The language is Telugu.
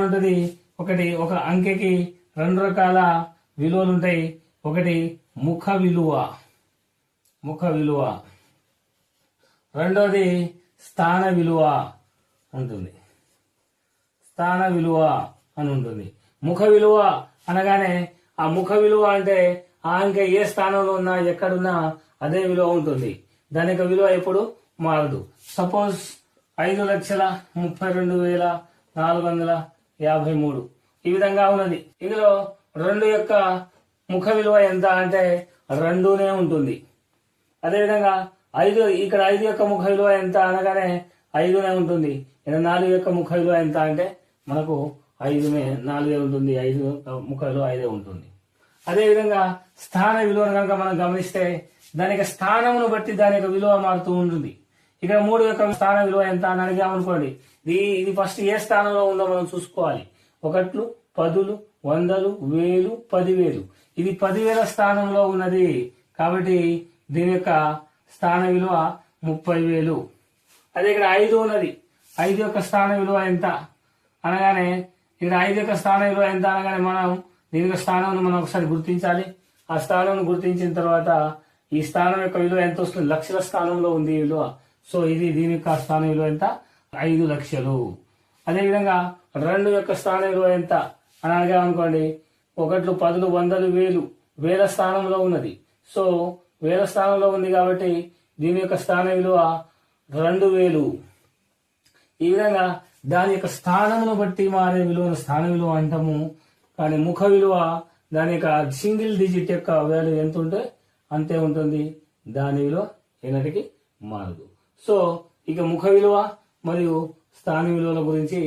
ఉంటుంది. ఒకటి ఒక అంకెకి రెండు రకాల విలువలు ఉంటాయి. ఒకటి ముఖ విలువ, రెండోది స్థాన విలువ ఉంటుంది. స్థాన విలువ అని ఉంటుంది. ముఖ విలువ అనగానే ఆ ముఖ విలువ అంటే ఆ అంకె ఏ స్థానంలో ఉన్నా ఎక్కడున్నా అదే విలువ ఉంటుంది. దాని యొక్క విలువ ఎప్పుడు మారదు. సపోజ్ 5,32,453 ఈ విధంగా ఉన్నది. ఇందులో 2 యొక్క ముఖ విలువ ఎంత అంటే 2నే ఉంటుంది. అదేవిధంగా 5 ఇక్కడ 5 యొక్క ముఖ విలువ ఎంత అనగానే 5నే ఉంటుంది. ఇక్కడ 4 యొక్క ముఖ విలువ ఎంత అంటే మనకు 4 ఉంటుంది. 5 ముఖ విలువ 5 ఉంటుంది. అదేవిధంగా స్థాన విలువను కనుక మనం గమనిస్తే దాని యొక్క స్థానమును బట్టి దాని యొక్క విలువ మారుతూ ఉంటుంది. ఇక్కడ 3 యొక్క స్థాన విలువ ఎంత అని అడిగామనుకోండి, ఇది ఫస్ట్ ఏ స్థానంలో ఉందో మనం చూసుకోవాలి. 1, 10, 100, 1000, 10,000 ఇది 10,000 స్థానంలో ఉన్నది. కాబట్టి దీని యొక్క స్థాన విలువ 30,000. అదే ఇక్కడ 5 ఉన్నది. 5 యొక్క స్థాన విలువ ఎంత అనగానే ఇక్కడ 5 యొక్క స్థాన విలువ ఎంత అనగానే మనం దీని యొక్క స్థానం మనం ఒకసారి గుర్తించాలి. ఆ స్థానం గుర్తించిన తర్వాత ఈ స్థానం యొక్క విలువ ఎంత వస్తుంది? లక్షల స్థానంలో ఉంది ఈ విలువ. సో దీని యొక్క స్థాన విలువ ఎంత? 5 లక్షలు. అదేవిధంగా 2 యొక్క స్థాన విలువ ఎంత అని అడిగామనుకోండి, 1, 10, 100, 1000 వేల స్థానంలో ఉన్నది. సో వేల స్థానంలో ఉంది కాబట్టి దీని యొక్క స్థాన విలువ 2,000. ఈ విధంగా దాని యొక్క స్థానమును బట్టి మారే విలువను స్థాన విలువ అంటాము. కానీ ముఖ విలువ దాని యొక్క సింగిల్ డిజిట్ యొక్క వాల్యూ ఎంత ఉంటే అంతే ఉంటుంది. దాని విలువ ఎన్నటికి మారదు. సో ఇక ముఖ విలువ మరియు స్థాన విలువల గురించి